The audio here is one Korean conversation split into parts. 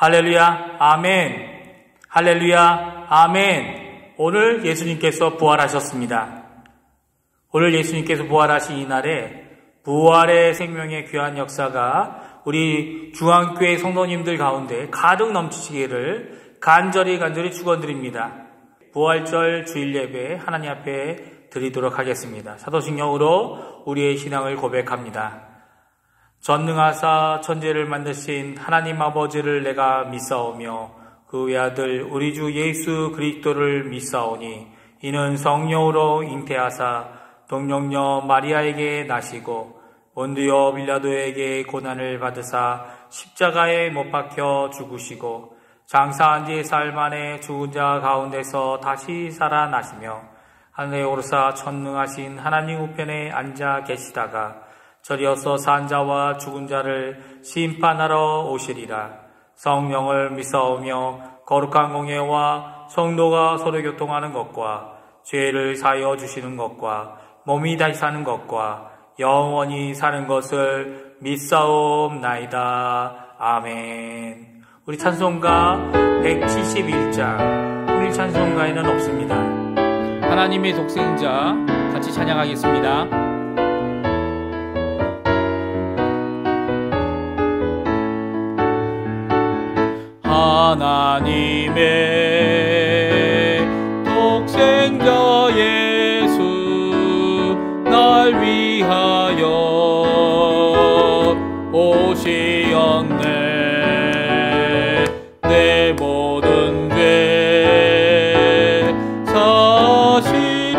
할렐루야, 아멘. 할렐루야, 아멘. 오늘 예수님께서 부활하셨습니다. 오늘 예수님께서 부활하신 이날에 부활의 생명의 귀한 역사가 우리 중앙교회 성도님들 가운데 가득 넘치시기를 간절히 축원드립니다. 부활절 주일 예배 하나님 앞에 드리도록 하겠습니다. 사도신경으로 우리의 신앙을 고백합니다. 전능하사 천지를 만드신 하나님 아버지를 내가 믿사오며 그 외아들 우리 주 예수 그리스도를 믿사오니 이는 성령으로 잉태하사 동정녀 마리아에게 나시고 본디오 빌라도에게 고난을 받으사 십자가에 못 박혀 죽으시고 장사한 지 사흘 만에 죽은 자 가운데서 다시 살아나시며 하늘에 오르사 천능하신 하나님 우편에 앉아 계시다가 저리어서 산 자와 죽은 자를 심판하러 오시리라. 성령을 믿사오며 거룩한 공예와 성도가 서로 교통하는 것과 죄를 사하여 주시는 것과 몸이 다시 사는 것과 영원히 사는 것을 믿사옵나이다. 아멘. 우리 찬송가 171장 오늘 찬송가에는 없습니다. 하나님의 독생자 같이 찬양하겠습니다. 하나님의 독생자 예수 날 위하여 오시었네. 내 모든 죄 사시려고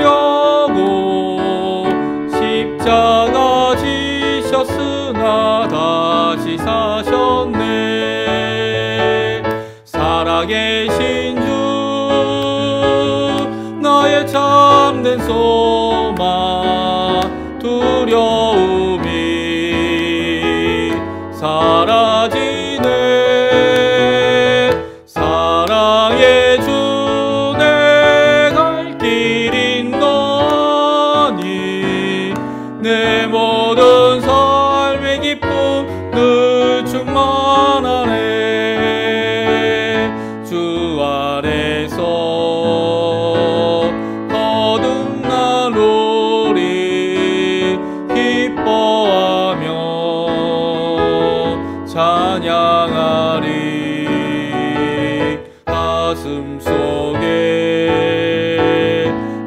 십자가 지셨으나 다시 사셨네. 살아계신 주 나의 참된 소망 두려움이 사라지네. 사랑의 주 내 갈 길인 너니 내 모든 삶의 기쁨 늘 충만하네. 주 안에서 거듭난 우리 기뻐하며 찬양하리. 가슴 속에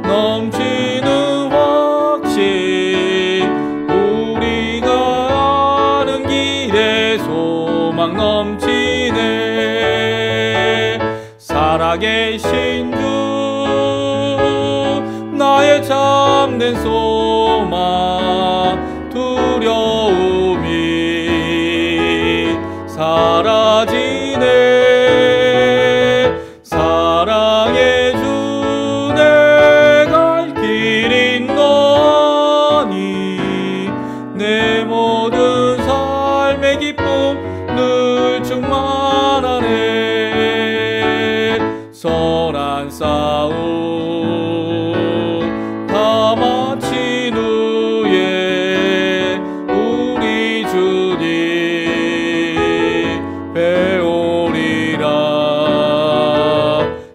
넘치는 확신 우리가 아는 길에 소망 넘치네. 살아계신 주 나의 참된 소망 두려움이 사라지네. 사랑의 주 내 갈 길인 너니 내 모든 삶의 기쁨 늘 충만하네. 선한 싸움 다 마친 후에 우리 주님 배우리라.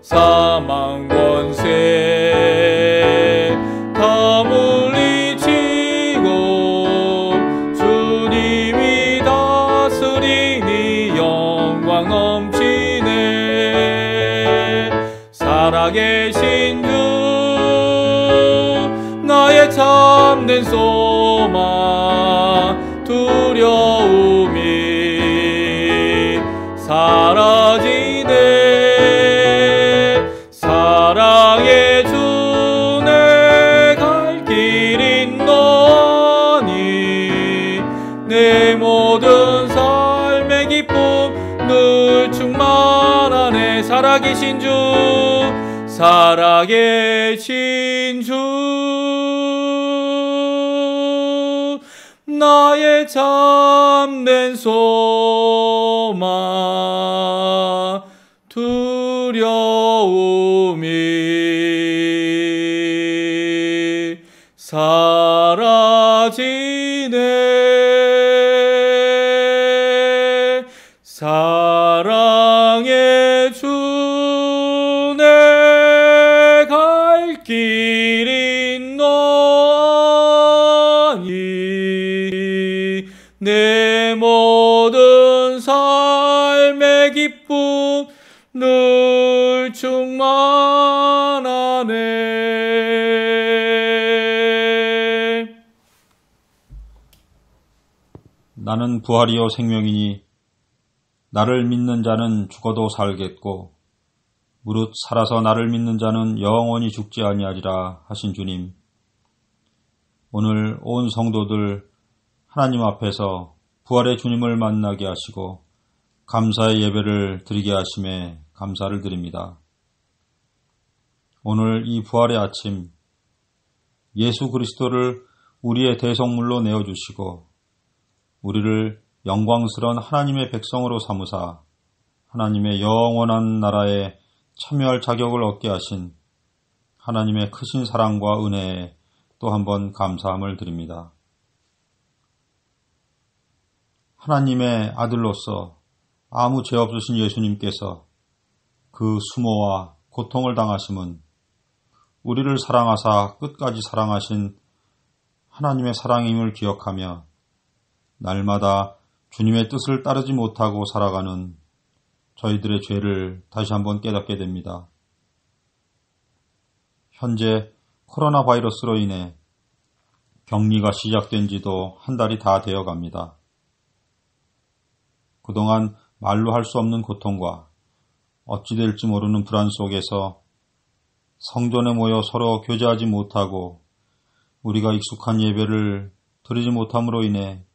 사망 권세 다 물리치고 주님이 다스리니 영광 넘치네. 살아계신 주 나의 참된 소망 두려움이 사라지네. 사랑의 주 내 갈 길인 너니 내 모든 삶의 기쁨 늘 충만하네. 살아계신 주 살아계신 주 나의 참된 소망 두려움이 사라지네. 사랑 나는 부활이요 생명이니 나를 믿는 자는 죽어도 살겠고 무릇 살아서 나를 믿는 자는 영원히 죽지 아니하리라 하신 주님, 오늘 온 성도들 하나님 앞에서 부활의 주님을 만나게 하시고 감사의 예배를 드리게 하심에 감사를 드립니다. 오늘 이 부활의 아침 예수 그리스도를 우리의 대성물로 내어주시고 우리를 영광스러운 하나님의 백성으로 삼으사 하나님의 영원한 나라에 참여할 자격을 얻게 하신 하나님의 크신 사랑과 은혜에 또 한번 감사함을 드립니다. 하나님의 아들로서 아무 죄 없으신 예수님께서 그 수모와 고통을 당하심은 우리를 사랑하사 끝까지 사랑하신 하나님의 사랑임을 기억하며 날마다 주님의 뜻을 따르지 못하고 살아가는 저희들의 죄를 다시 한번 깨닫게 됩니다. 현재 코로나 바이러스로 인해 격리가 시작된 지도 한 달이 다 되어 갑니다. 그동안 말로 할 수 없는 고통과 어찌 될지 모르는 불안 속에서 성전에 모여 서로 교제하지 못하고 우리가 익숙한 예배를 드리지 못함으로 인해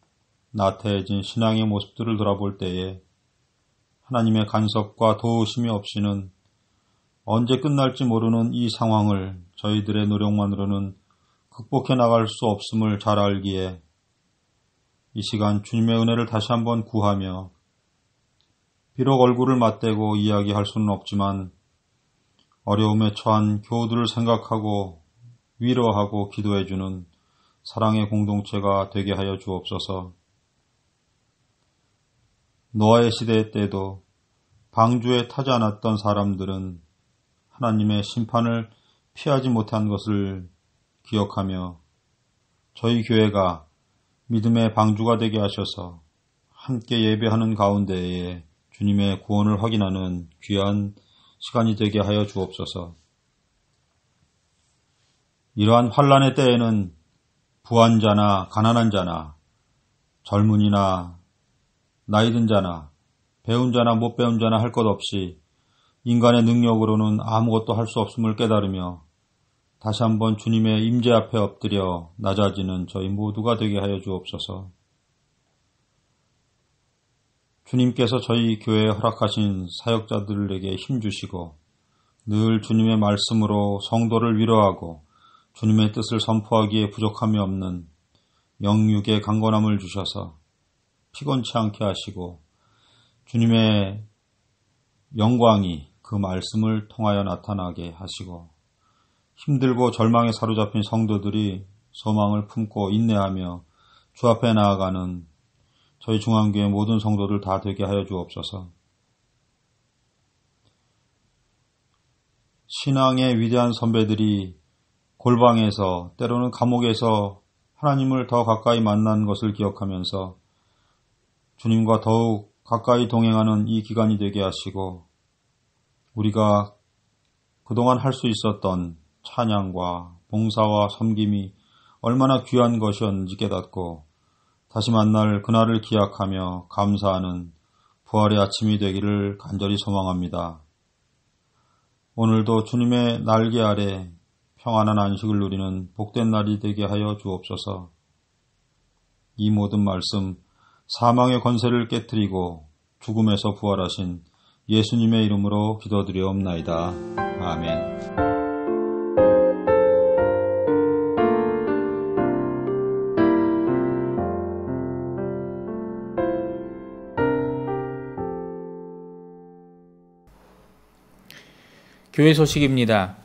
나태해진 신앙의 모습들을 돌아볼 때에 하나님의 간섭과 도우심이 없이는 언제 끝날지 모르는 이 상황을 저희들의 노력만으로는 극복해 나갈 수 없음을 잘 알기에 이 시간 주님의 은혜를 다시 한번 구하며 비록 얼굴을 맞대고 이야기할 수는 없지만 어려움에 처한 교우들을 생각하고 위로하고 기도해주는 사랑의 공동체가 되게 하여 주옵소서. 노아의 시대 때도 방주에 타지 않았던 사람들은 하나님의 심판을 피하지 못한 것을 기억하며 저희 교회가 믿음의 방주가 되게 하셔서 함께 예배하는 가운데에 주님의 구원을 확인하는 귀한 시간이 되게 하여 주옵소서. 이러한 환난의 때에는 부한 자나 가난한 자나 젊은이나 나이 든 자나 배운 자나 못 배운 자나 할 것 없이 인간의 능력으로는 아무것도 할 수 없음을 깨달으며 다시 한번 주님의 임재 앞에 엎드려 낮아지는 저희 모두가 되게 하여 주옵소서. 주님께서 저희 교회에 허락하신 사역자들에게 힘주시고 늘 주님의 말씀으로 성도를 위로하고 주님의 뜻을 선포하기에 부족함이 없는 영육의 강건함을 주셔서 피곤치 않게 하시고 주님의 영광이 그 말씀을 통하여 나타나게 하시고 힘들고 절망에 사로잡힌 성도들이 소망을 품고 인내하며 주 앞에 나아가는 저희 중앙교회 모든 성도들 다 되게 하여 주옵소서. 신앙의 위대한 선배들이 골방에서 때로는 감옥에서 하나님을 더 가까이 만난 것을 기억하면서 주님과 더욱 가까이 동행하는 이 기간이 되게 하시고 우리가 그동안 할 수 있었던 찬양과 봉사와 섬김이 얼마나 귀한 것이었는지 깨닫고 다시 만날 그날을 기약하며 감사하는 부활의 아침이 되기를 간절히 소망합니다. 오늘도 주님의 날개 아래 평안한 안식을 누리는 복된 날이 되게 하여 주옵소서. 이 모든 말씀 사망의 권세를 깨뜨리고 죽음에서 부활하신 예수님의 이름으로 기도드리옵나이다. 아멘. 교회 소식입니다.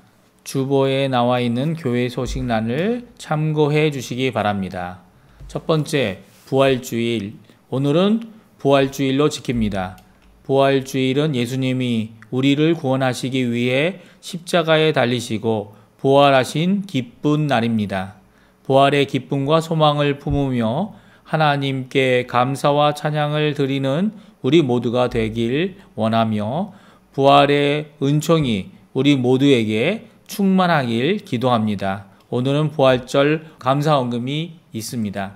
주보에 나와 있는 교회 소식란을 참고해 주시기 바랍니다. 첫 번째, 부활주일. 오늘은 부활주일로 지킵니다. 부활주일은 예수님이 우리를 구원하시기 위해 십자가에 달리시고 부활하신 기쁜 날입니다. 부활의 기쁨과 소망을 품으며 하나님께 감사와 찬양을 드리는 우리 모두가 되길 원하며 부활의 은총이 우리 모두에게 충만하길 기도합니다. 오늘은 부활절 감사헌금이 있습니다.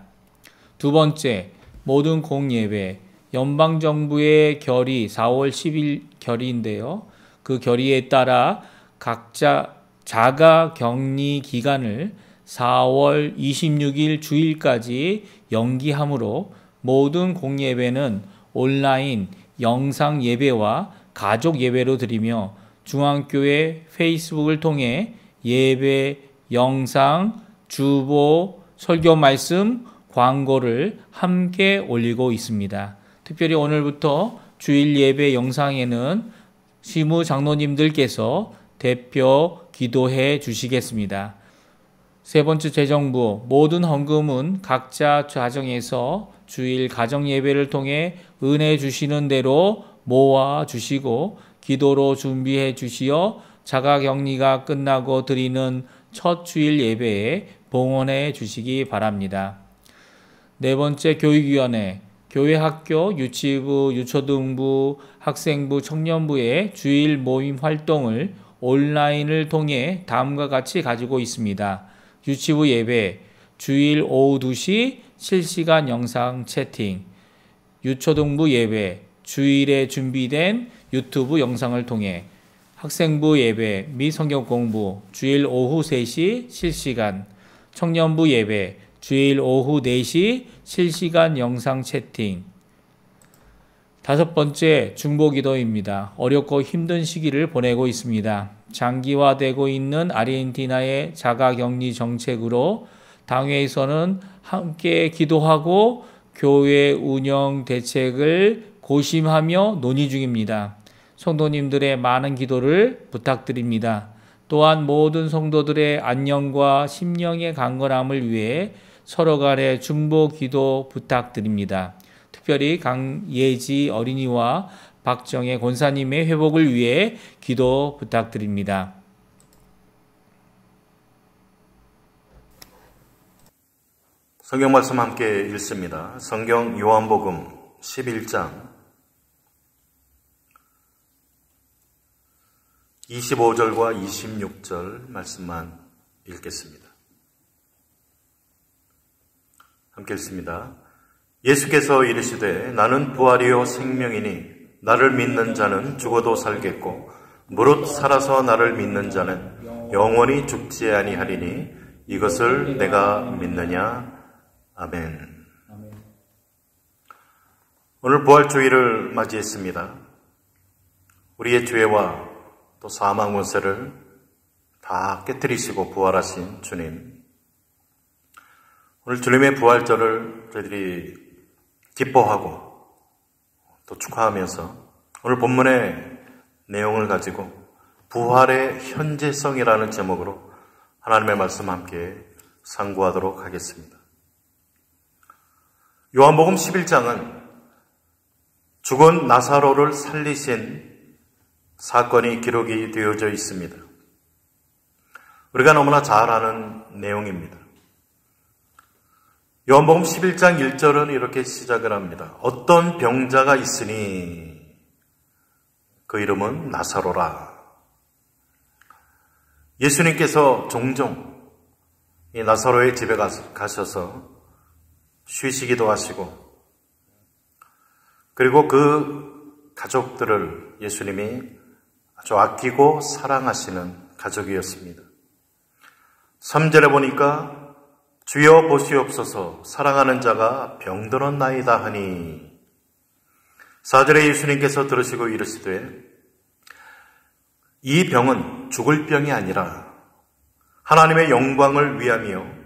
두 번째, 모든 공예배, 연방정부의 결의 4월 10일 결의인데요. 그 결의에 따라 각자 자가 격리 기간을 4월 26일 주일까지 연기하므로 모든 공예배는 온라인 영상 예배와 가족 예배로 드리며 중앙교회 페이스북을 통해 예배, 영상, 주보, 설교 말씀, 광고를 함께 올리고 있습니다. 특별히 오늘부터 주일 예배 영상에는 시무 장로님들께서 대표 기도해 주시겠습니다. 세 번째 재정부, 모든 헌금은 각자 가정에서 주일 가정 예배를 통해 은혜 주시는 대로 모아 주시고 기도로 준비해 주시어 자가격리가 끝나고 드리는 첫 주일 예배에 봉헌해 주시기 바랍니다. 네 번째 교육위원회, 교회 학교, 유치부, 유초등부, 학생부, 청년부의 주일 모임 활동을 온라인을 통해 다음과 같이 가지고 있습니다. 유치부 예배, 주일 오후 2시 실시간 영상 채팅, 유초등부 예배, 주일에 준비된 유튜브 영상을 통해, 학생부 예배 및 성경 공부, 주일 오후 3시 실시간, 청년부 예배, 주일 오후 4시 실시간 영상 채팅. 다섯 번째 중보기도입니다. 어렵고 힘든 시기를 보내고 있습니다. 장기화되고 있는 아르헨티나의 자가격리 정책으로 당회에서는 함께 기도하고 교회 운영 대책을 고심하며 논의 중입니다. 성도님들의 많은 기도를 부탁드립니다. 또한 모든 성도들의 안녕과 심령의 강건함을 위해 서로 간의 중보 기도 부탁드립니다. 특별히 강예지 어린이와 박정혜 권사님의 회복을 위해 기도 부탁드립니다. 성경 말씀 함께 읽습니다. 성경 요한복음 11장 25절과 26절 말씀만 읽겠습니다. 함께 읽습니다. 예수께서 이르시되 나는 부활이요 생명이니 나를 믿는 자는 죽어도 살겠고 무릇 살아서 나를 믿는 자는 영원히 죽지 아니하리니 이것을 내가 믿느냐. 아멘. 오늘 부활주의를 맞이했습니다. 우리의 죄와 또 사망 권세를 다 깨뜨리시고 부활하신 주님, 오늘 주님의 부활절을 저희들이 기뻐하고 또 축하하면서 오늘 본문의 내용을 가지고 부활의 현재성이라는 제목으로 하나님의 말씀 함께 상고하도록 하겠습니다. 요한복음 11장은 죽은 나사로를 살리신 사건이 기록이 되어져 있습니다. 우리가 너무나 잘 아는 내용입니다. 요한복음 11장 1절은 이렇게 시작을 합니다. 어떤 병자가 있으니 그 이름은 나사로라. 예수님께서 종종 이 나사로의 집에 가셔서 쉬시기도 하시고, 그리고 그 가족들을 예수님이 아주 아끼고 사랑하시는 가족이었습니다. 3절에 보니까 주여 보시옵소서 사랑하는 자가 병들었나이다 하니, 4절에 예수님께서 들으시고 이르시되 이 병은 죽을 병이 아니라 하나님의 영광을 위함이요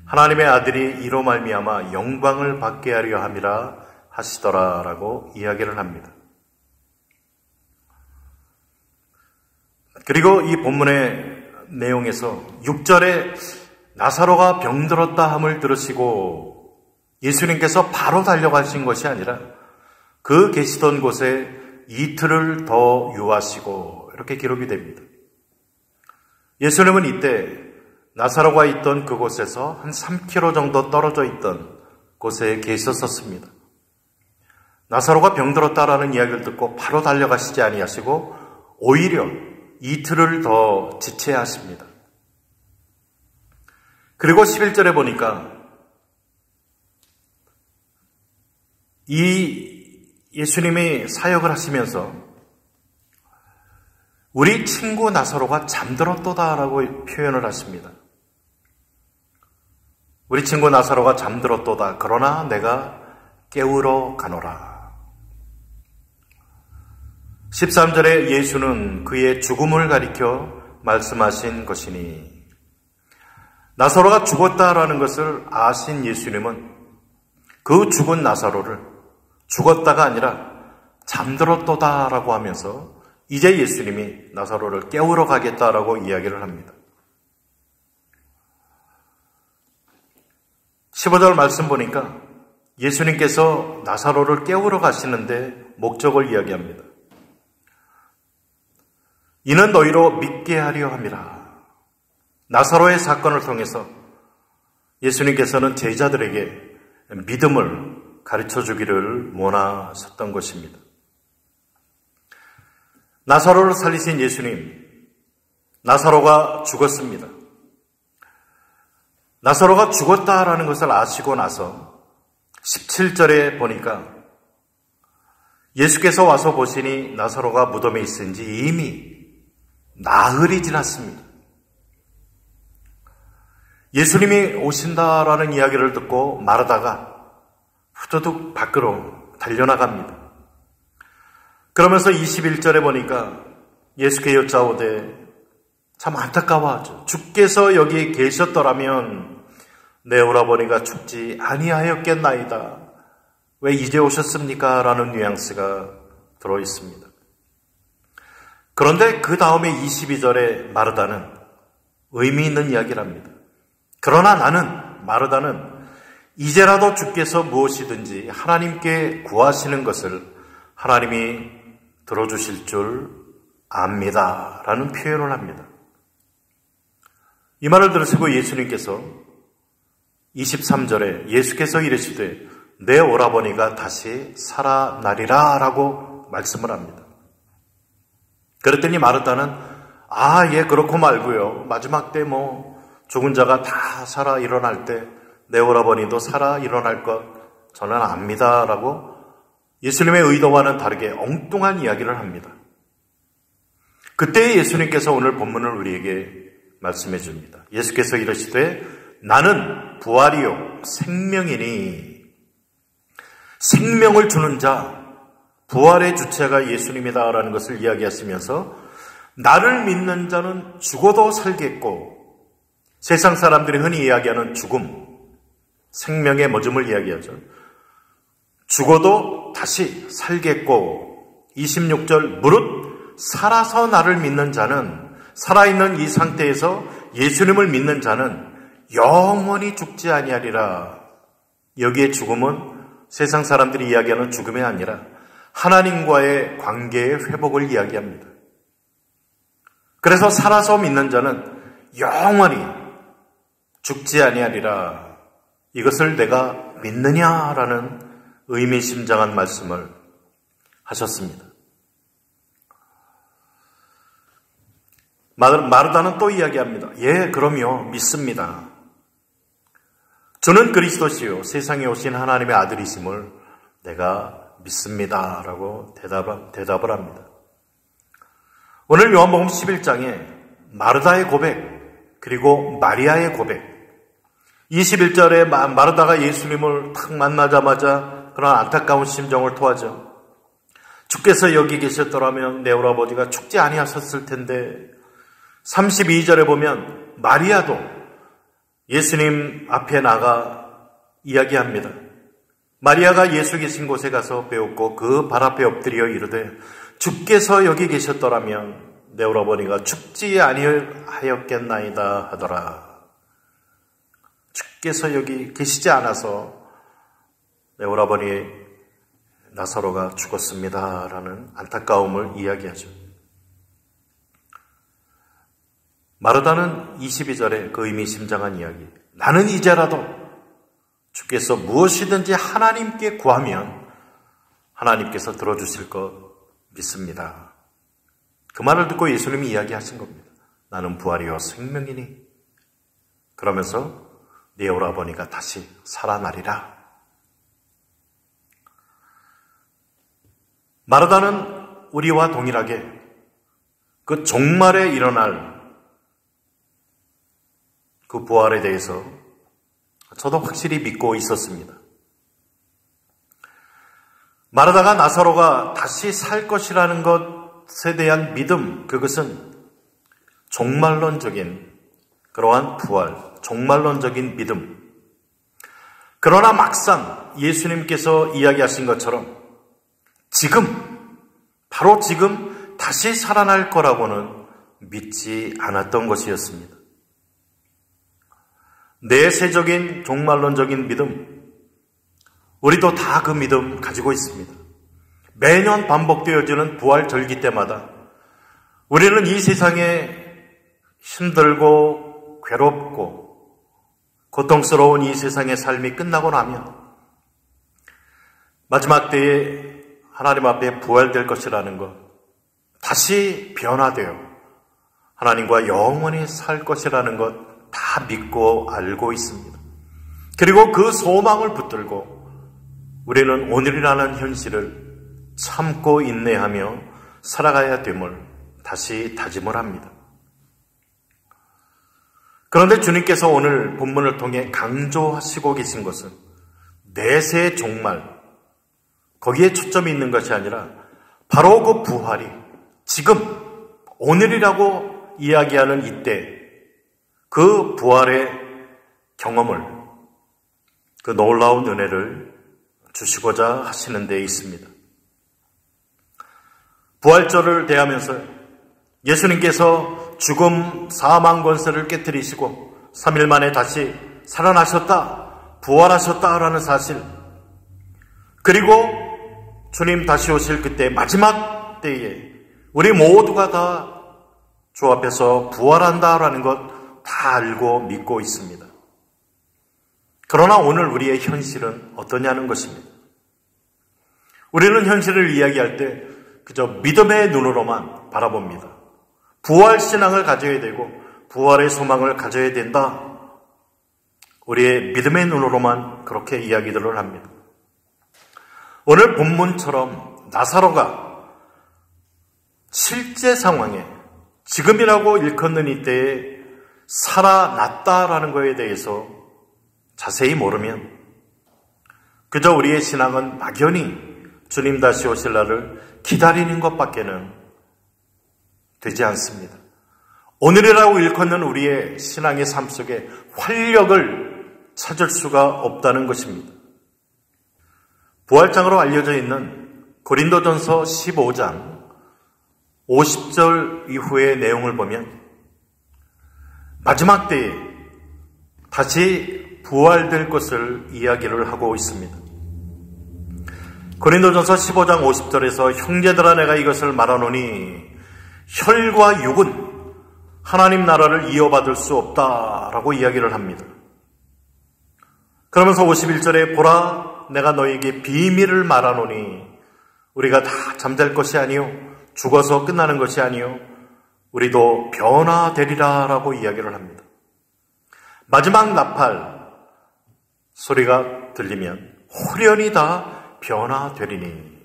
하나님의 아들이 이로 말미암아 영광을 받게 하려 함이라 하시더라라고 이야기를 합니다. 그리고 이 본문의 내용에서 6절에 나사로가 병들었다 함을 들으시고 예수님께서 바로 달려가신 것이 아니라 그 계시던 곳에 이틀을 더 유하시고 이렇게 기록이 됩니다. 예수님은 이때 나사로가 있던 그곳에서 한 3km 정도 떨어져 있던 곳에 계셨었습니다. 나사로가 병들었다라는 이야기를 듣고 바로 달려가시지 아니하시고 오히려 이틀을 더 지체하십니다. 그리고 11절에 보니까 이 예수님이 사역을 하시면서 우리 친구 나사로가 잠들었도다라고 표현을 하십니다. 우리 친구 나사로가 잠들었도다. 그러나 내가 깨우러 가노라. 13절에 예수는 그의 죽음을 가리켜 말씀하신 것이니, 나사로가 죽었다라는 것을 아신 예수님은 그 죽은 나사로를 죽었다가 아니라 잠들었도다라고 하면서 이제 예수님이 나사로를 깨우러 가겠다라고 이야기를 합니다. 15절 말씀 보니까 예수님께서 나사로를 깨우러 가시는데 목적을 이야기합니다. 이는 너희로 믿게 하려 함이라. 나사로의 사건을 통해서 예수님께서는 제자들에게 믿음을 가르쳐 주기를 원하셨던 것입니다. 나사로를 살리신 예수님, 나사로가 죽었습니다. 나사로가 죽었다라는 것을 아시고 나서 17절에 보니까 예수께서 와서 보시니 나사로가 무덤에 있은지 이미 나흘이 지났습니다. 예수님이 오신다라는 이야기를 듣고 마르다가 후두둑 밖으로 달려나갑니다. 그러면서 21절에 보니까 예수께 여짜오되 참 안타까워하죠. 주께서 여기 계셨더라면 내 오라버니가 죽지 아니하였겠나이다. 왜 이제 오셨습니까? 라는 뉘앙스가 들어있습니다. 그런데 그 다음에 22절에 마르다는 의미 있는 이야기를 합니다. 그러나 마르다는 이제라도 주께서 무엇이든지 하나님께 구하시는 것을 하나님이 들어주실 줄 압니다. 라는 표현을 합니다. 이 말을 들으시고 예수님께서 23절에 예수께서 이르시되 내 오라버니가 다시 살아나리라 라고 말씀을 합니다. 그랬더니 마르다는 예 그렇고 말고요. 마지막 때 죽은 자가 다 살아 일어날 때 내 오라버니도 살아 일어날 것 저는 압니다 라고 예수님의 의도와는 다르게 엉뚱한 이야기를 합니다. 그때 예수님께서 오늘 본문을 우리에게 말씀해 줍니다. 예수께서 이르시되 나는 부활이요 생명이니, 생명을 주는 자, 부활의 주체가 예수님이다라는 것을 이야기하시면서 나를 믿는 자는 죽어도 살겠고, 세상 사람들이 흔히 이야기하는 죽음, 생명의 멎음을 이야기하죠. 죽어도 다시 살겠고, 26절 무릇 살아서 나를 믿는 자는, 살아있는 이 상태에서 예수님을 믿는 자는 영원히 죽지 아니하리라. 여기에 죽음은 세상 사람들이 이야기하는 죽음이 아니라 하나님과의 관계의 회복을 이야기합니다. 그래서 살아서 믿는 자는 영원히 죽지 아니하리라. 이것을 내가 믿느냐라는 의미심장한 말씀을 하셨습니다. 마르다는 또 이야기합니다. 예, 그럼요. 믿습니다. 주는 그리스도시요 세상에 오신 하나님의 아들이심을 내가 믿습니다. 라고 대답을 합니다. 오늘 요한복음 11장에 마르다의 고백, 그리고 마리아의 고백, 21절에 마르다가 예수님을 딱 만나자마자 그런 안타까운 심정을 토하죠. 주께서 여기 계셨더라면 내 오라버니가 죽지 아니하셨을 텐데, 32절에 보면 마리아도 예수님 앞에 나가 이야기합니다. 마리아가 예수 계신 곳에 가서 배웠고 그 발 앞에 엎드려 이르되 주께서 여기 계셨더라면 내 오라버니가 죽지 아니하였겠나이다 하더라. 주께서 여기 계시지 않아서 내 오라버니 나사로가 죽었습니다라는 안타까움을 이야기하죠. 마르다는 22절에 그 의미심장한 이야기, 나는 이제라도 주께서 무엇이든지 하나님께 구하면 하나님께서 들어주실 것 믿습니다. 그 말을 듣고 예수님이 이야기하신 겁니다. 나는 부활이요 생명이니, 그러면서 네 오라버니가 다시 살아나리라. 마르다는 우리와 동일하게 그 종말에 일어날 그 부활에 대해서 저도 확실히 믿고 있었습니다. 마르다가 나사로가 다시 살 것이라는 것에 대한 믿음, 그것은 종말론적인 그러한 부활, 종말론적인 믿음. 그러나 막상 예수님께서 이야기하신 것처럼 지금, 바로 지금 다시 살아날 거라고는 믿지 않았던 것이었습니다. 내세적인 종말론적인 믿음, 우리도 다 그 믿음 가지고 있습니다. 매년 반복되어지는 부활 절기 때마다 우리는 이 세상에 힘들고 괴롭고 고통스러운 이 세상의 삶이 끝나고 나면 마지막 때에 하나님 앞에 부활될 것이라는 것, 다시 변화되어 하나님과 영원히 살 것이라는 것 다 믿고 알고 있습니다. 그리고 그 소망을 붙들고 우리는 오늘이라는 현실을 참고 인내하며 살아가야 됨을 다시 다짐을 합니다. 그런데 주님께서 오늘 본문을 통해 강조하시고 계신 것은 내세의 종말, 거기에 초점이 있는 것이 아니라 바로 그 부활이 지금 오늘이라고 이야기하는 이때 그 부활의 경험을, 그 놀라운 은혜를 주시고자 하시는 데 있습니다. 부활절을 대하면서 예수님께서 죽음, 사망 권세를 깨뜨리시고 3일 만에 다시 살아나셨다, 부활하셨다라는 사실, 그리고 주님 다시 오실 그때 마지막 때에 우리 모두가 다 주 앞에서 부활한다라는 것 다 알고 믿고 있습니다. 그러나 오늘 우리의 현실은 어떠냐는 것입니다. 우리는 현실을 이야기할 때 그저 믿음의 눈으로만 바라봅니다. 부활 신앙을 가져야 되고 부활의 소망을 가져야 된다. 우리의 믿음의 눈으로만 그렇게 이야기들을 합니다. 오늘 본문처럼 나사로가 실제 상황에 지금이라고 일컫는 이때에 살아났다라는 것에 대해서 자세히 모르면 그저 우리의 신앙은 막연히 주님 다시 오실 날을 기다리는 것밖에는 되지 않습니다. 오늘이라고 일컫는 우리의 신앙의 삶 속에 활력을 찾을 수가 없다는 것입니다. 부활장으로 알려져 있는 고린도전서 15장 50절 이후의 내용을 보면 마지막 때에 다시 부활될 것을 이야기를 하고 있습니다. 고린도전서 15장 50절에서 형제들아 내가 이것을 말하노니 혈과 육은 하나님 나라를 이어받을 수 없다라고 이야기를 합니다. 그러면서 51절에 보라 내가 너에게 비밀을 말하노니 우리가 다 잠잘 것이 아니요 죽어서 끝나는 것이 아니요 우리도 변화되리라 라고 이야기를 합니다. 마지막 나팔 소리가 들리면 홀연히 다 변화되리니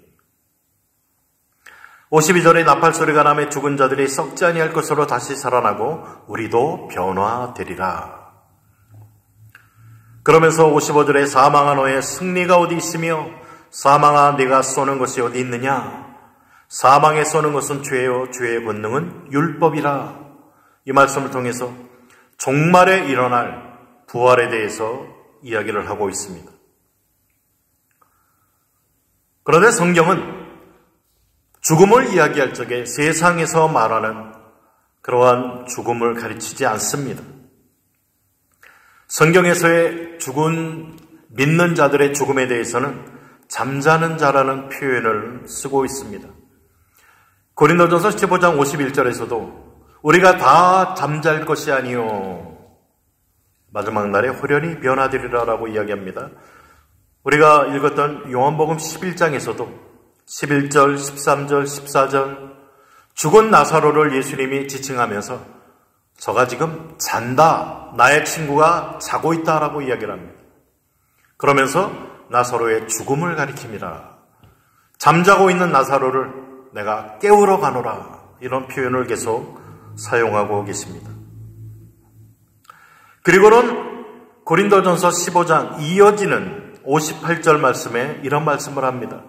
52절에 나팔 소리가 나며 죽은 자들이 썩지 아니할 것으로 다시 살아나고 우리도 변화되리라. 그러면서 55절에 사망아 너의 승리가 어디 있으며 사망아 네가 쏘는 것이 어디 있느냐 사망에 쏘는 것은 죄요 죄의 권능은 율법이라. 이 말씀을 통해서 종말에 일어날 부활에 대해서 이야기를 하고 있습니다. 그런데 성경은 죽음을 이야기할 적에 세상에서 말하는 그러한 죽음을 가르치지 않습니다. 성경에서의 죽은 믿는 자들의 죽음에 대해서는 잠자는 자라는 표현을 쓰고 있습니다. 고린도전서 15장 51절에서도 우리가 다 잠잘 것이 아니요 마지막 날에 홀연히 변화되리라 라고 이야기합니다. 우리가 읽었던 요한복음 11장에서도 11절, 13절, 14절 죽은 나사로를 예수님이 지칭하면서 저가 지금 잔다, 나의 친구가 자고 있다라고 이야기를 합니다. 그러면서 나사로의 죽음을 가리킵니다. 잠자고 있는 나사로를 내가 깨우러 가노라. 이런 표현을 계속 사용하고 계십니다. 그리고는 고린도전서 15장 이어지는 58절 말씀에 이런 말씀을 합니다.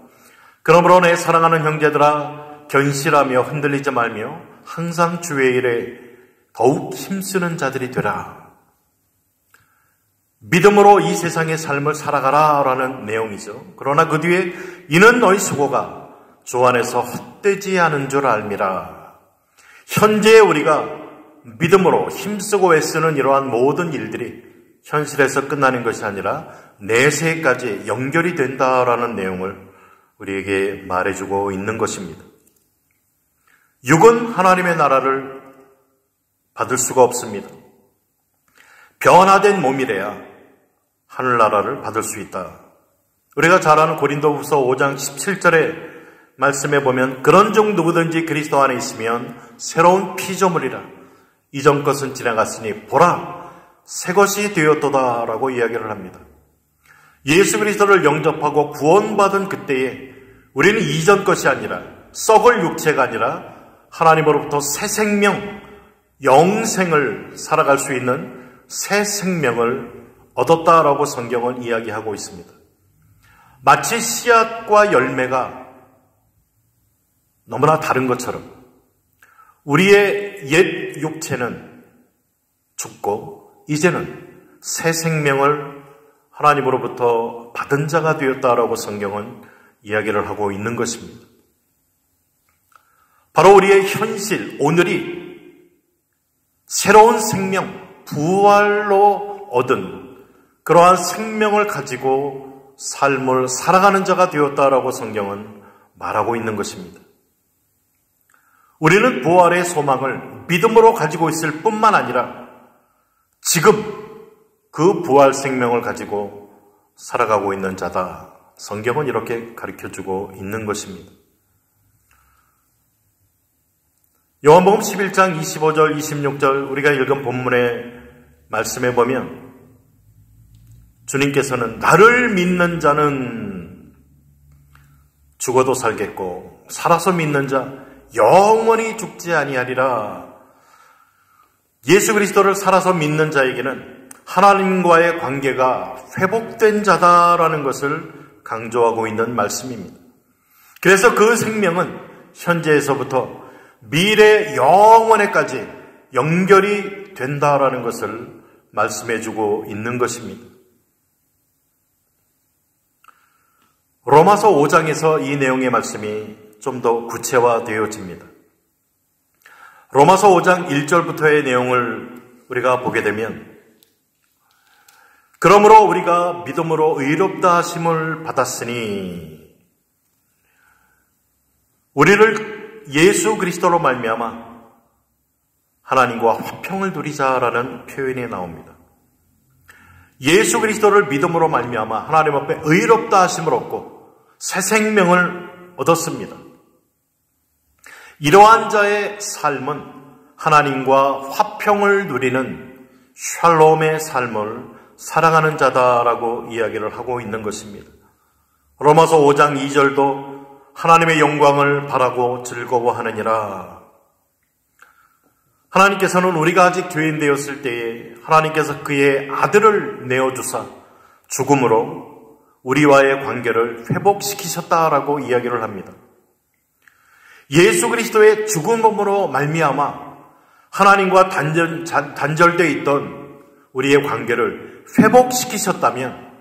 그러므로 내 사랑하는 형제들아 견실하며 흔들리지 말며 항상 주의 일에 더욱 힘쓰는 자들이 되라. 믿음으로 이 세상의 삶을 살아가라 라는 내용이죠. 그러나 그 뒤에 이는 너희 수고가 주 안에서 헛되지 않은 줄 알미라. 현재 우리가 믿음으로 힘쓰고 애쓰는 이러한 모든 일들이 현실에서 끝나는 것이 아니라 내세까지 연결이 된다라는 내용을 우리에게 말해주고 있는 것입니다. 육은 하나님의 나라를 받을 수가 없습니다. 변화된 몸이래야 하늘나라를 받을 수 있다. 우리가 잘 아는 고린도후서 5장 17절의 말씀에 보면 그런즉 누구든지 그리스도 안에 있으면 새로운 피조물이라. 이전 것은 지나갔으니 보라 새 것이 되었도다 라고 이야기를 합니다. 예수 그리스도를 영접하고 구원받은 그때에 우리는 이전 것이 아니라 썩을 육체가 아니라 하나님으로부터 새 생명, 영생을 살아갈 수 있는 새 생명을 얻었다라고 성경은 이야기하고 있습니다. 마치 씨앗과 열매가 너무나 다른 것처럼 우리의 옛 육체는 죽고 이제는 새 생명을 하나님으로부터 받은 자가 되었다라고 성경은 이야기를 하고 있는 것입니다. 바로 우리의 현실, 오늘이 새로운 생명, 부활로 얻은 그러한 생명을 가지고 삶을 살아가는 자가 되었다라고 성경은 말하고 있는 것입니다. 우리는 부활의 소망을 믿음으로 가지고 있을 뿐만 아니라 지금 그 부활 생명을 가지고 살아가고 있는 자다. 성경은 이렇게 가르쳐주고 있는 것입니다. 요한복음 11장 25절, 26절 우리가 읽은 본문의 말씀에 보면 주님께서는 나를 믿는 자는 죽어도 살겠고 살아서 믿는 자 영원히 죽지 아니하리라. 예수 그리스도를 살아서 믿는 자에게는 하나님과의 관계가 회복된 자다라는 것을 강조하고 있는 말씀입니다. 그래서 그 생명은 현재에서부터 미래 영원에까지 연결이 된다라는 것을 말씀해주고 있는 것입니다. 로마서 5장에서 이 내용의 말씀이 좀 더 구체화되어집니다. 로마서 5장 1절부터의 내용을 우리가 보게 되면 그러므로 우리가 믿음으로 의롭다 하심을 받았으니 우리를 예수 그리스도로 말미암아 하나님과 화평을 누리자라는 표현이 나옵니다. 예수 그리스도를 믿음으로 말미암아 하나님 앞에 의롭다 하심을 얻고 새 생명을 얻었습니다. 이러한 자의 삶은 하나님과 화평을 누리는 샬롬의 삶을 살아가는 자다라고 이야기를 하고 있는 것입니다. 로마서 5장 2절도 하나님의 영광을 바라고 즐거워하느니라. 하나님께서는 우리가 아직 죄인 되었을 때에 하나님께서 그의 아들을 내어주사 죽음으로 우리와의 관계를 회복시키셨다라고 이야기를 합니다. 예수 그리스도의 죽음으로 말미암아 하나님과 단절되어 있던 우리의 관계를 회복시키셨다면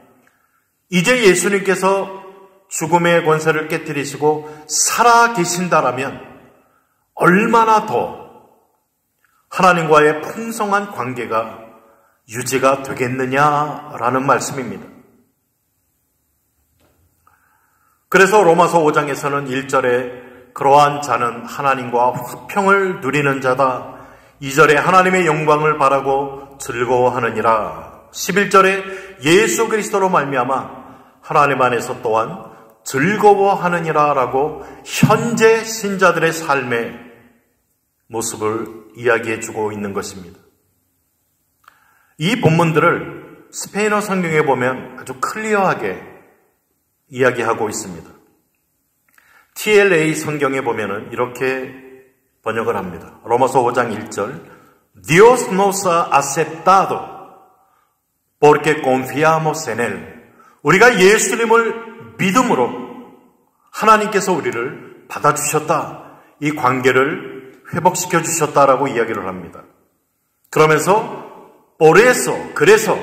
이제 예수님께서 죽음의 권세를 깨뜨리시고 살아 계신다라면 얼마나 더 하나님과의 풍성한 관계가 유지가 되겠느냐라는 말씀입니다. 그래서 로마서 5장에서는 1절에 그러한 자는 하나님과 화평을 누리는 자다. 2절에 하나님의 영광을 바라고 즐거워하느니라. 11절에 예수 그리스도로 말미암아 하나님 안에서 또한 즐거워하느니라라고 현재 신자들의 삶의 모습을 이야기해 주고 있는 것입니다. 이 본문들을 스페인어 성경에 보면 아주 클리어하게 이야기하고 있습니다. TLA 성경에 보면은 이렇게 번역을 합니다. 로마서 5장 1절. Dios nos ha aceptado porque confiamos en él. 우리가 예수님을 믿음으로 하나님께서 우리를 받아주셨다. 이 관계를 회복시켜 주셨다라고 이야기를 합니다. 그러면서 por eso, 그래서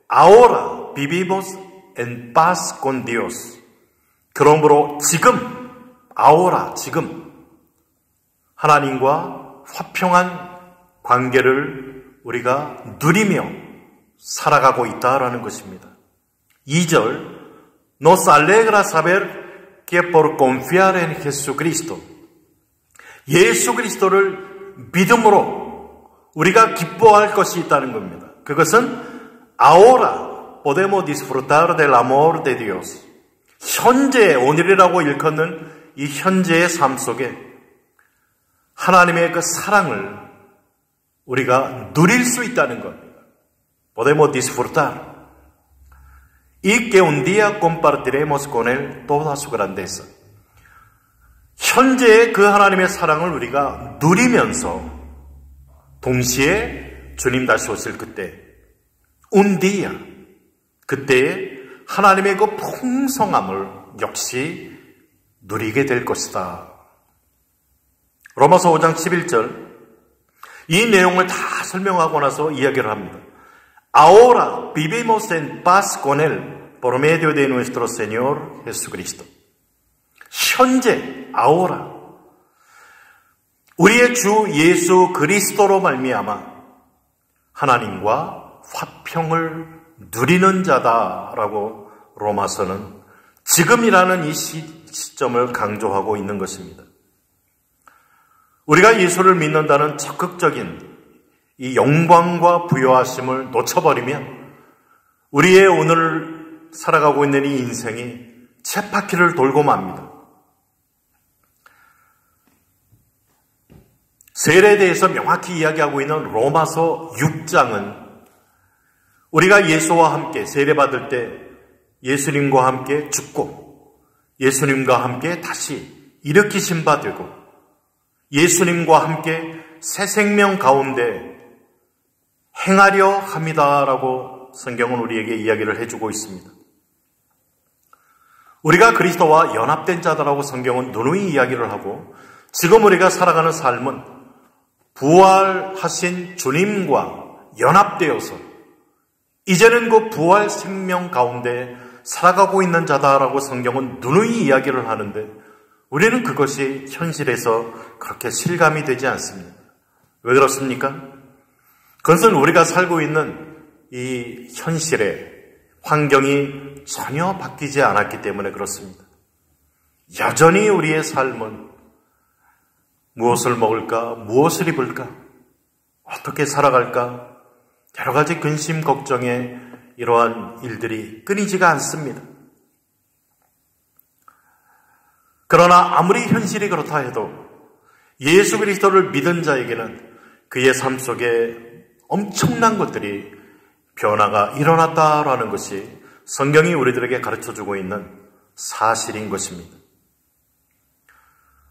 ahora vivimos en paz con Dios. 그러므로 지금, ahora, 지금 하나님과 화평한 관계를 우리가 누리며 살아가고 있다라는 것입니다. 2절 Nos alegra saber que por confiar en Jesucristo 예수 그리스도를 믿음으로 우리가 기뻐할 것이 있다는 겁니다. 그것은 ahora podemos disfrutar del amor de Dios 현재, 오늘이라고 일컫는 이 현재의 삶 속에 하나님의 그 사랑을 우리가 누릴 수 있다는 겁니다. Podemos disfrutar y que un día compartiremos con él toda su grandeza. 현재의 그 하나님의 사랑을 우리가 누리면서 동시에 주님 다시 오실 그때 un día 그때에 하나님의 그 풍성함을 역시 누리게 될 것이다. 로마서 5장 11절 이 내용을 다 설명하고 나서 이야기를 합니다. Ahora vivimos en paz con él por medio de nuestro Señor Jesucristo. 현재, ahora 우리의 주 예수 그리스도로 말미암아 하나님과 화평을 누리는 자다라고 로마서는 지금이라는 이 시점을 강조하고 있는 것입니다. 우리가 예수를 믿는다는 적극적인 이 영광과 부요하심을 놓쳐버리면 우리의 오늘 살아가고 있는 이 인생이 쳇바퀴를 돌고 맙니다. 세례에 대해서 명확히 이야기하고 있는 로마서 6장은 우리가 예수와 함께 세례받을 때 예수님과 함께 죽고 예수님과 함께 다시 일으키신 바 되고 예수님과 함께 새 생명 가운데 행하려 합니다라고 성경은 우리에게 이야기를 해주고 있습니다. 우리가 그리스도와 연합된 자다라고 성경은 누누이 이야기를 하고 지금 우리가 살아가는 삶은 부활하신 주님과 연합되어서 이제는 그 부활 생명 가운데 살아가고 있는 자다라고 성경은 누누이 이야기를 하는데 우리는 그것이 현실에서 그렇게 실감이 되지 않습니다. 왜 그렇습니까? 그것은 우리가 살고 있는 이 현실의 환경이 전혀 바뀌지 않았기 때문에 그렇습니다. 여전히 우리의 삶은 무엇을 먹을까? 무엇을 입을까? 어떻게 살아갈까? 여러 가지 근심, 걱정에 이러한 일들이 끊이지가 않습니다. 그러나 아무리 현실이 그렇다 해도 예수 그리스도를 믿은 자에게는 그의 삶 속에 엄청난 것들이 변화가 일어났다라는 것이 성경이 우리들에게 가르쳐주고 있는 사실인 것입니다.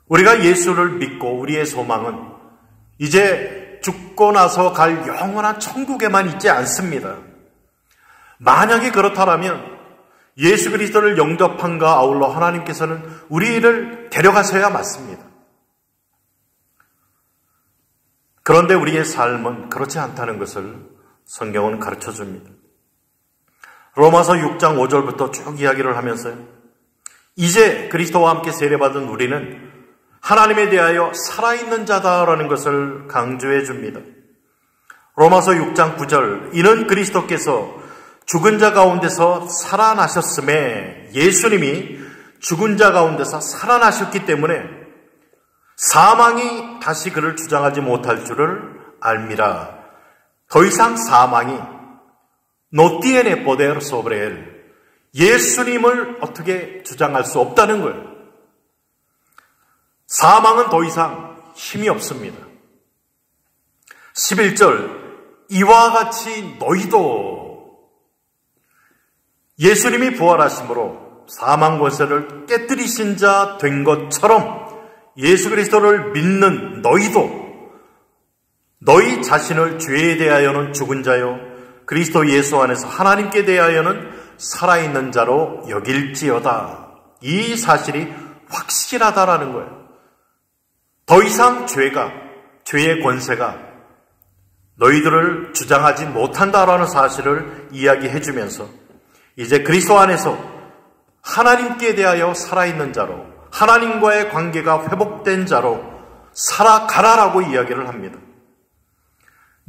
우리가 예수를 믿고 우리의 소망은 이제 죽고 나서 갈 영원한 천국에만 있지 않습니다. 만약에 그렇다면 예수 그리스도를 영접함과 아울러 하나님께서는 우리를 데려가셔야 맞습니다. 그런데 우리의 삶은 그렇지 않다는 것을 성경은 가르쳐줍니다. 로마서 6장 5절부터 쭉 이야기를 하면서요. 이제 그리스도와 함께 세례받은 우리는 하나님에 대하여 살아있는 자다라는 것을 강조해 줍니다. 로마서 6장 9절 이는 그리스도께서 죽은 자 가운데서 살아나셨음에 예수님이 죽은 자 가운데서 살아나셨기 때문에 사망이 다시 그를 주장하지 못할 줄을 알미라. 더 이상 사망이 no tiene poder sobre él. 예수님을 어떻게 주장할 수 없다는 거예요. 사망은 더 이상 힘이 없습니다. 11절 이와 같이 너희도 예수님이 부활하심으로 사망 권세를 깨뜨리신 자 된 것처럼 예수 그리스도를 믿는 너희도 너희 자신을 죄에 대하여는 죽은 자요 그리스도 예수 안에서 하나님께 대하여는 살아있는 자로 여길지어다. 이 사실이 확실하다라는 거예요. 더 이상 죄의 권세가 너희들을 주장하지 못한다라는 사실을 이야기해 주면서 이제 그리스도 안에서 하나님께 대하여 살아있는 자로 하나님과의 관계가 회복된 자로 살아가라라고 이야기를 합니다.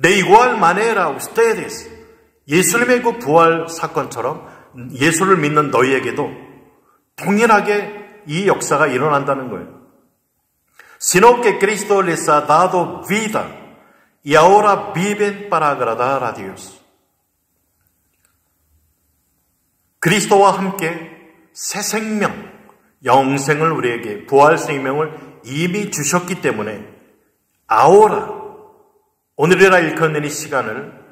De igual manera ustedes 예수님의 그 부활 사건처럼 예수를 믿는 너희에게도 동일하게 이 역사가 일어난다는 거예요. Sino que Cristo les ha dado vida y ahora viven para agradar a Dios. 그리스도와 함께 새 생명, 영생을 우리에게 부활 생명을 이미 주셨기 때문에 ahora 오늘이라 일컫는 이 시간을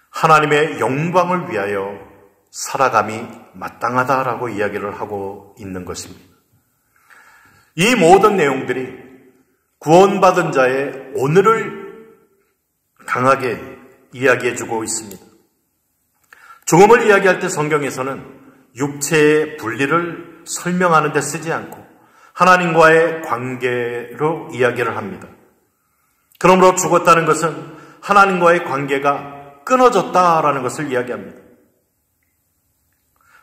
하나님의 영광을 위하여 살아감이 마땅하다라고 이야기를 하고 있는 것입니다. 이 모든 내용들이 구원받은 자의 오늘을 강하게 이야기해주고 있습니다. 죽음을 이야기할 때 성경에서는 육체의 분리를 설명하는 데 쓰지 않고 하나님과의 관계로 이야기를 합니다. 그러므로 죽었다는 것은 하나님과의 관계가 끊어졌다라는 것을 이야기합니다.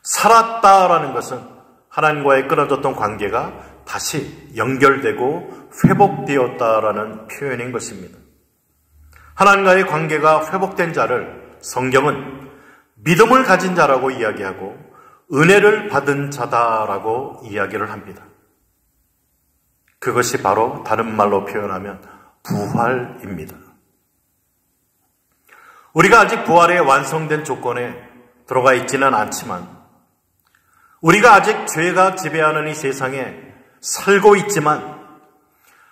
살았다라는 것은 하나님과의 끊어졌던 관계가 다시 연결되고 회복되었다라는 표현인 것입니다. 하나님과의 관계가 회복된 자를 성경은 믿음을 가진 자라고 이야기하고 은혜를 받은 자다라고 이야기를 합니다. 그것이 바로 다른 말로 표현하면 부활입니다. 우리가 아직 부활의 완성된 조건에 들어가 있지는 않지만 우리가 아직 죄가 지배하는 이 세상에 살고 있지만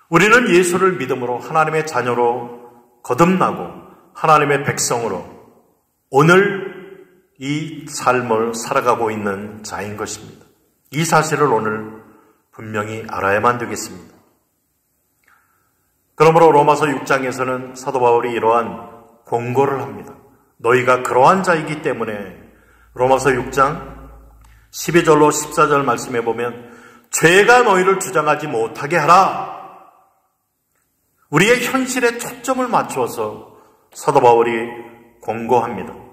우리는 예수를 믿음으로 하나님의 자녀로 거듭나고 하나님의 백성으로 오늘 이 삶을 살아가고 있는 자인 것입니다. 이 사실을 오늘 분명히 알아야만 되겠습니다. 그러므로 로마서 6장에서는 사도 바울이 이러한 권고를 합니다. 너희가 그러한 자이기 때문에 로마서 6장 12절로 14절 말씀해 보면 죄가 너희를 주장하지 못하게 하라. 우리의 현실에 초점을 맞추어서 사도 바울이 권고합니다.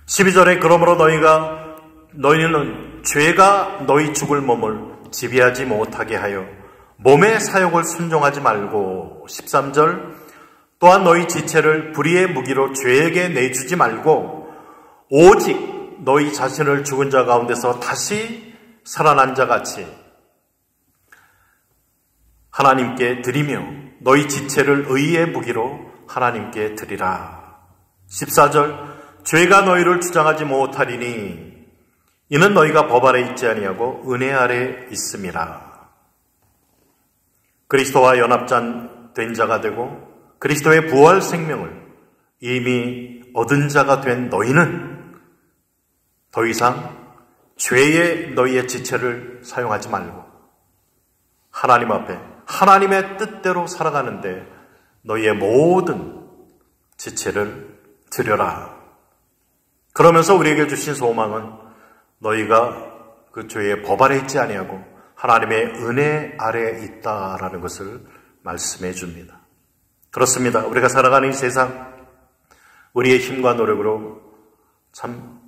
12절에 그러므로 너희는 죄가 너희 죽을 몸을 지배하지 못하게 하여 몸의 사욕을 순종하지 말고 13절 또한 너희 지체를 불의의 무기로 죄에게 내주지 말고 오직 너희 자신을 죽은 자 가운데서 다시 살아난 자 같이 하나님께 드리며 너희 지체를 의의 무기로 하나님께 드리라. 14절 죄가 너희를 주장하지 못하리니 이는 너희가 법 아래 있지 아니하고 은혜 아래 있음이라. 그리스도와 연합된 자가 되고 그리스도의 부활 생명을 이미 얻은 자가 된 너희는 더 이상 죄의 너희의 지체를 사용하지 말고 하나님 앞에 하나님의 뜻대로 살아가는데 너희의 모든 지체를 드려라. 그러면서 우리에게 주신 소망은 너희가 그 죄의 법 아래 있지 아니하고 하나님의 은혜 아래에 있다라는 것을 말씀해 줍니다. 그렇습니다. 우리가 살아가는 이 세상 우리의 힘과 노력으로 참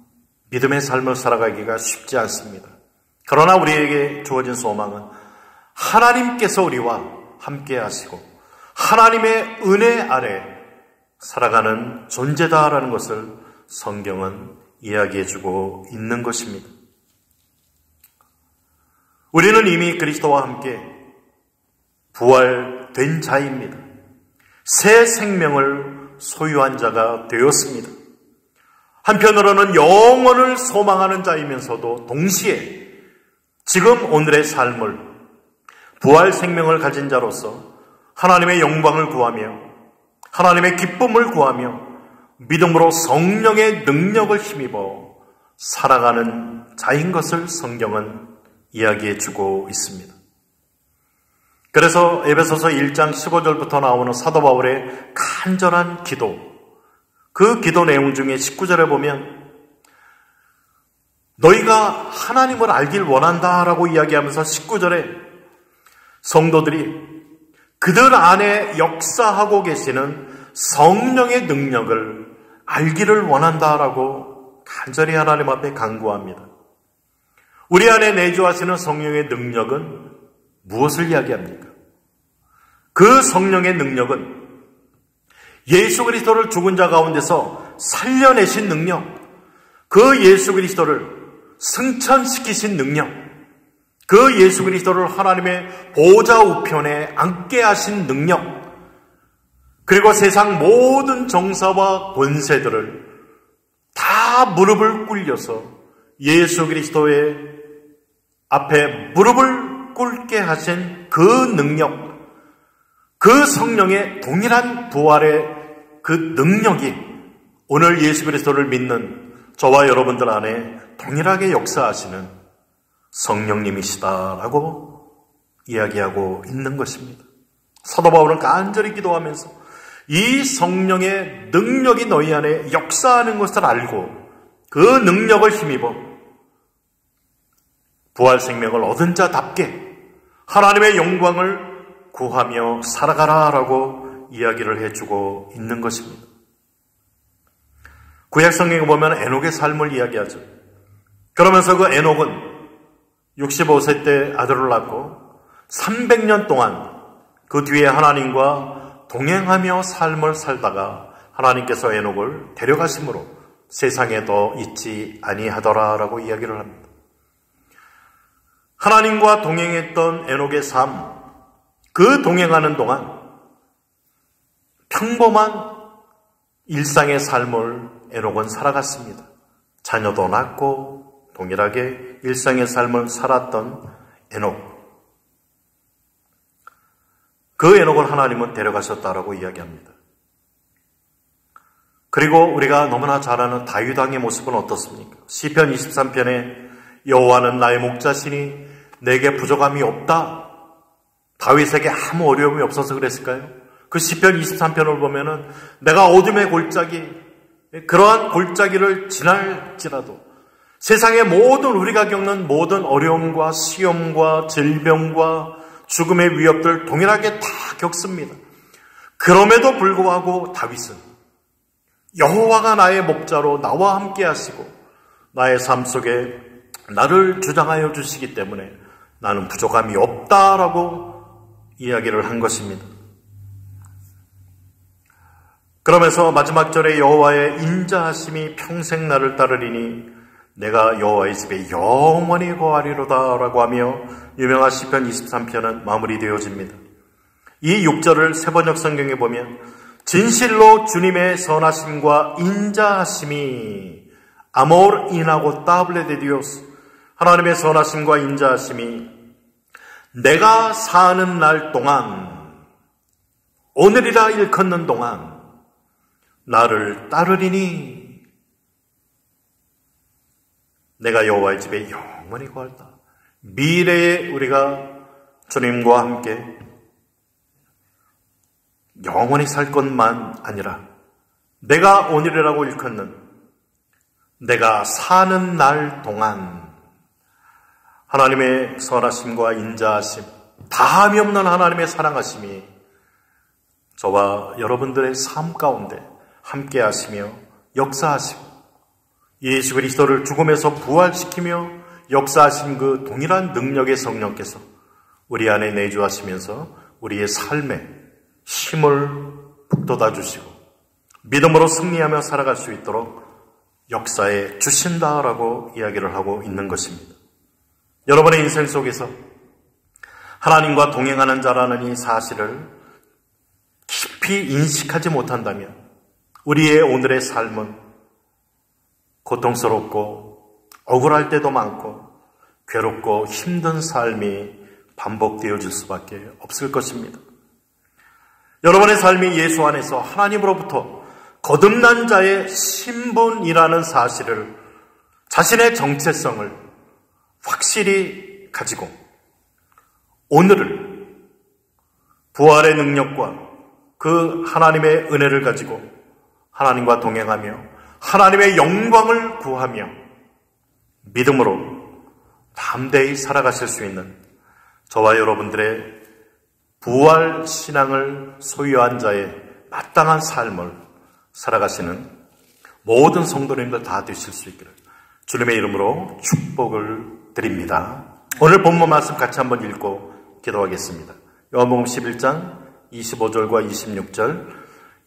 믿음의 삶을 살아가기가 쉽지 않습니다. 그러나 우리에게 주어진 소망은 하나님께서 우리와 함께 하시고 하나님의 은혜 아래 살아가는 존재다라는 것을 성경은 이야기해주고 있는 것입니다. 우리는 이미 그리스도와 함께 부활된 자입니다. 새 생명을 소유한 자가 되었습니다. 한편으로는 영원을 소망하는 자이면서도 동시에 지금 오늘의 삶을 부활 생명을 가진 자로서 하나님의 영광을 구하며 하나님의 기쁨을 구하며 믿음으로 성령의 능력을 힘입어 살아가는 자인 것을 성경은 이야기해 주고 있습니다. 그래서 에베소서 1장 15절부터 나오는 사도 바울의 간절한 기도, 그 기도 내용 중에 19절에 보면 너희가 하나님을 알길 원한다라고 이야기하면서 19절에 성도들이 그들 안에 역사하고 계시는 성령의 능력을 알기를 원한다라고 간절히 하나님 앞에 간구합니다. 우리 안에 내주하시는 성령의 능력은 무엇을 이야기합니까? 그 성령의 능력은 예수 그리스도를 죽은 자 가운데서 살려내신 능력, 그 예수 그리스도를 승천시키신 능력, 그 예수 그리스도를 하나님의 보좌 우편에 앉게 하신 능력, 그리고 세상 모든 정사와 권세들을 다 무릎을 꿇려서 예수 그리스도의 앞에 무릎을 꿇게 하신 그 능력, 그 성령의 동일한 부활의 그 능력이 오늘 예수 그리스도를 믿는 저와 여러분들 안에 동일하게 역사하시는 성령님이시다라고 이야기하고 있는 것입니다. 사도 바울은 간절히 기도하면서 이 성령의 능력이 너희 안에 역사하는 것을 알고 그 능력을 힘입어 부활 생명을 얻은 자답게 하나님의 영광을 구하며 살아가라라고 이야기를 해주고 있는 것입니다. 구약 성경에 보면 에녹의 삶을 이야기하죠. 그러면서 그 에녹은 65세 때 아들을 낳고 300년 동안 그 뒤에 하나님과 동행하며 삶을 살다가 하나님께서 에녹을 데려가심으로 세상에 더 있지 아니하더라라고 이야기를 합니다. 하나님과 동행했던 에녹의 삶, 그 동행하는 동안 평범한 일상의 삶을 에녹은 살아갔습니다. 자녀도 낳고 동일하게 일상의 삶을 살았던 에녹. 그 에녹을 하나님은 데려가셨다라고 이야기합니다. 그리고 우리가 너무나 잘 아는 다윗 왕의 모습은 어떻습니까? 시편 23편에 여호와는 나의 목자시니 내게 부족함이 없다. 다윗에게 아무 어려움이 없어서 그랬을까요? 그 시편 23편을 보면은 내가 어둠의 골짜기, 그러한 골짜기를 지날지라도 세상의 모든 우리가 겪는 모든 어려움과 시험과 질병과 죽음의 위협들 동일하게 다 겪습니다. 그럼에도 불구하고 다윗은 여호와가 나의 목자로 나와 함께 하시고 나의 삶 속에 나를 주장하여 주시기 때문에 나는 부족함이 없다라고 이야기를 한 것입니다. 그러면서 마지막 절에 여호와의 인자하심이 평생 나를 따르리니 내가 여호와의 집에 영원히 거하리로다라고 하며 유명한 시편 23편은 마무리되어집니다. 이 6절을 세번역 성경에 보면 진실로 주님의 선하심과 인자하심이 아모르 인하고 따블레 데 디오스, 하나님의 선하심과 인자하심이 내가 사는 날 동안, 오늘이라 일컫는 동안 나를 따르리니 내가 여호와의 집에 영원히 거할다. 미래에 우리가 주님과 함께 영원히 살 것만 아니라 내가 오늘이라고 일컫는 내가 사는 날 동안 하나님의 선하심과 인자하심, 다함이 없는 하나님의 사랑하심이 저와 여러분들의 삶 가운데 함께 하시며 역사하시고 예수 그리스도를 죽음에서 부활시키며 역사하신 그 동일한 능력의 성령께서 우리 안에 내주하시면서 우리의 삶에 힘을 북돋아 주시고 믿음으로 승리하며 살아갈 수 있도록 역사에 주신다라고 이야기를 하고 있는 것입니다. 여러분의 인생 속에서 하나님과 동행하는 자라는 이 사실을 깊이 인식하지 못한다면 우리의 오늘의 삶은 고통스럽고 억울할 때도 많고 괴롭고 힘든 삶이 반복되어질 수밖에 없을 것입니다. 여러분의 삶이 예수 안에서 하나님으로부터 거듭난 자의 신분이라는 사실을, 자신의 정체성을 확실히 가지고 오늘을 부활의 능력과 그 하나님의 은혜를 가지고 하나님과 동행하며 하나님의 영광을 구하며 믿음으로 담대히 살아가실 수 있는 저와 여러분들의 부활 신앙을 소유한 자의 마땅한 삶을 살아가시는 모든 성도님들 다 되실 수 있기를 주님의 이름으로 축복을 드립니다. 오늘 본문 말씀 같이 한번 읽고 기도하겠습니다. 요한복음 11장 25절과 26절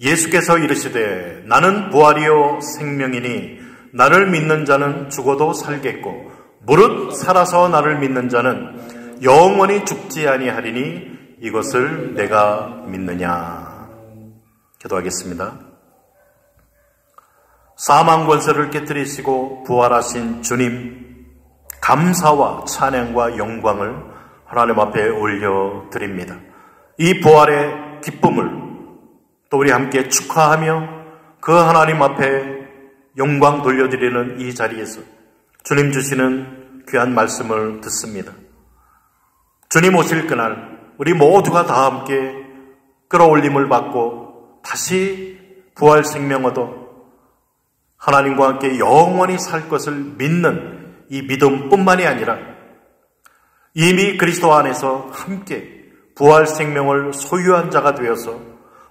예수께서 이르시되 나는 부활이요 생명이니 나를 믿는 자는 죽어도 살겠고 무릇 살아서 나를 믿는 자는 영원히 죽지 아니하리니 이것을 내가 믿느냐. 기도하겠습니다. 사망 권세를 깨뜨리시고 부활하신 주님, 감사와 찬양과 영광을 하나님 앞에 올려드립니다. 이 부활의 기쁨을 또 우리 함께 축하하며 그 하나님 앞에 영광 돌려드리는 이 자리에서 주님 주시는 귀한 말씀을 듣습니다. 주님 오실 그날 우리 모두가 다 함께 끌어올림을 받고 다시 부활 생명 얻어 하나님과 함께 영원히 살 것을 믿는 이 믿음뿐만이 아니라 이미 그리스도 안에서 함께 부활 생명을 소유한 자가 되어서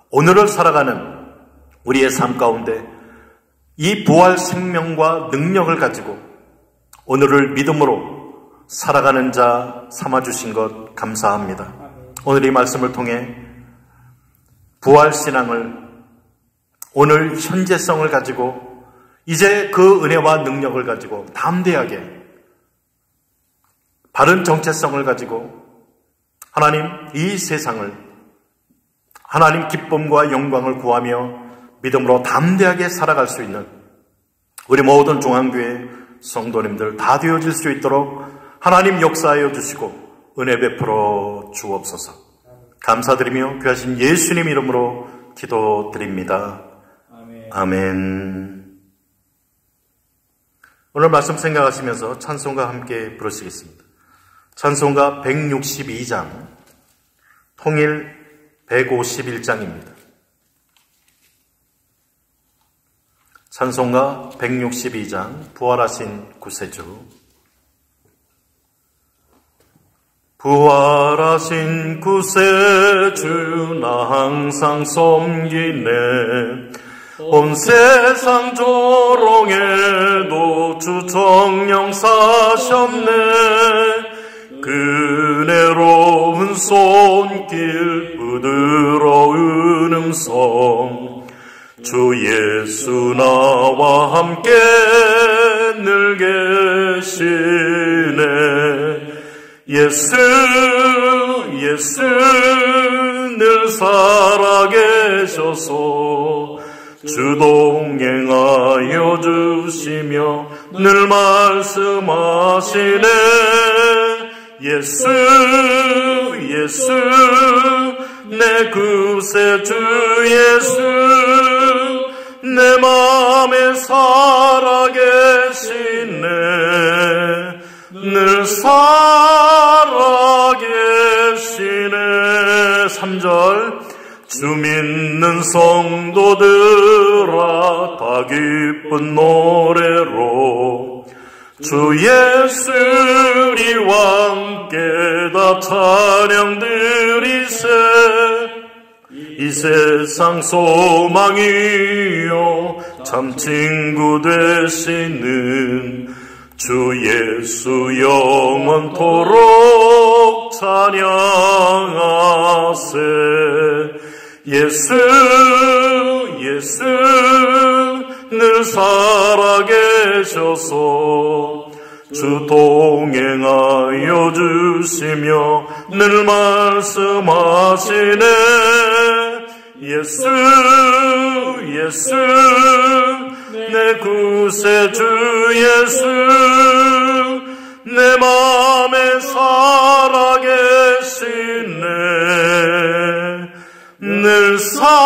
오늘을 살아가는 우리의 삶 가운데 이 부활 생명과 능력을 가지고 오늘을 믿음으로 살아가는 자 삼아주신 것 감사합니다. 오늘 이 말씀을 통해 부활 신앙을 오늘 현재성을 가지고 이제 그 은혜와 능력을 가지고 담대하게 바른 정체성을 가지고 하나님 이 세상을 하나님 기쁨과 영광을 구하며 믿음으로 담대하게 살아갈 수 있는 우리 모든 중앙교회 성도님들 다 되어질 수 있도록 하나님 역사하여 주시고 은혜 베풀어 주옵소서. 감사드리며 귀하신 예수님 이름으로 기도드립니다. 아멘. 오늘 말씀 생각하시면서 찬송가 함께 부르시겠습니다. 찬송가 162장, 통일 151장입니다. 찬송가 162장, 부활하신 구세주. 부활하신 구세주 나 항상 섬기네. 온 세상 조롱에도 주 정령 사셨네. 그네로운 손길 부드러운 음성 주 예수 나와 함께 늘 계시네. 예수 늘 살아계셔서 주 동행하여 주시며 늘 말씀하시네. 예수 내 구세주 예수 내 맘에 살아계시네. 늘 살아계시네. 3절 주 믿는 성도들아 다 기쁜 노래로 주 예수리와 함께 다 찬양 드리세. 이 세상 소망이요 참 친구 되시는 주 예수 영원토록 찬양하세. 예수 늘 살아계셔서 주 동행하여 주시며 늘 말씀하시네. 예수 내 구세주 예수 내 맘에 살아계시네. 늘 살아계시네.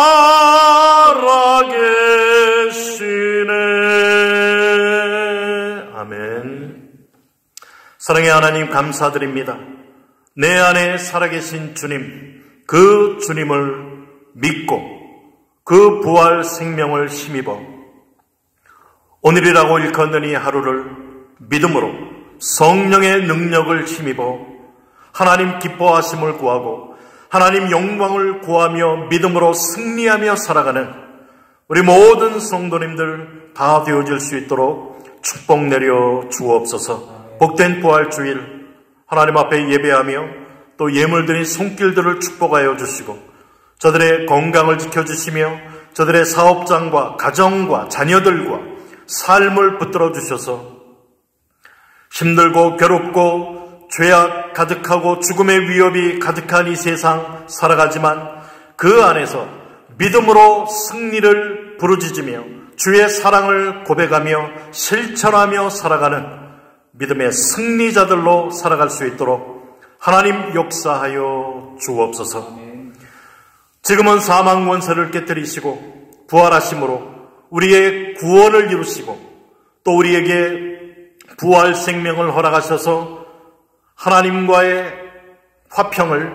아멘. 사랑의 하나님 감사드립니다. 내 안에 살아계신 주님, 그 주님을 믿고 그 부활 생명을 힘입어 오늘이라고 일컫는 이 하루를 믿음으로 성령의 능력을 힘입어 하나님 기뻐하심을 구하고 하나님 영광을 구하며 믿음으로 승리하며 살아가는 우리 모든 성도님들 다 되어질 수 있도록 축복 내려 주옵소서. 복된 부활주일 하나님 앞에 예배하며 또 예물드린 손길들을 축복하여 주시고 저들의 건강을 지켜주시며 저들의 사업장과 가정과 자녀들과 삶을 붙들어 주셔서 힘들고 괴롭고 죄악 가득하고 죽음의 위협이 가득한 이 세상 살아가지만 그 안에서 믿음으로 승리를 부르짖으며 주의 사랑을 고백하며 실천하며 살아가는 믿음의 승리자들로 살아갈 수 있도록 하나님 역사하여 주옵소서. 지금은 사망 원세를 깨뜨리시고 부활하심으로 우리의 구원을 이루시고 또 우리에게 부활 생명을 허락하셔서 하나님과의 화평을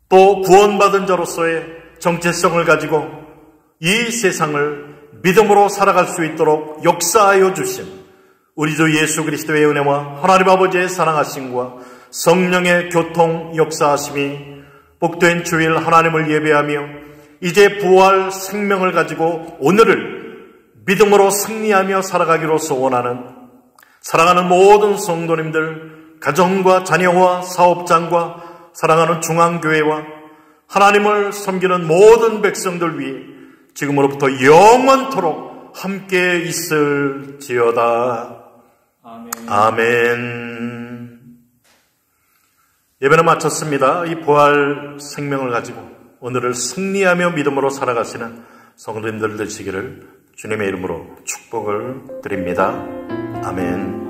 또 구원받은 자로서의 정체성을 가지고 이 세상을 믿음으로 살아갈 수 있도록 역사하여 주신 우리 주 예수 그리스도의 은혜와 하나님 아버지의 사랑하심과 성령의 교통 역사하심이 복된 주일 하나님을 예배하며 이제 부활 생명을 가지고 오늘을 믿음으로 승리하며 살아가기로 소원하는 사랑하는 모든 성도님들, 가정과 자녀와 사업장과 사랑하는 중앙교회와 하나님을 섬기는 모든 백성들 위해 지금으로부터 영원토록 함께 있을지어다. 아멘. 예배는 마쳤습니다. 이 부활 생명을 가지고 오늘을 승리하며 믿음으로 살아가시는 성도님들 되시기를 주님의 이름으로 축복을 드립니다. 아멘.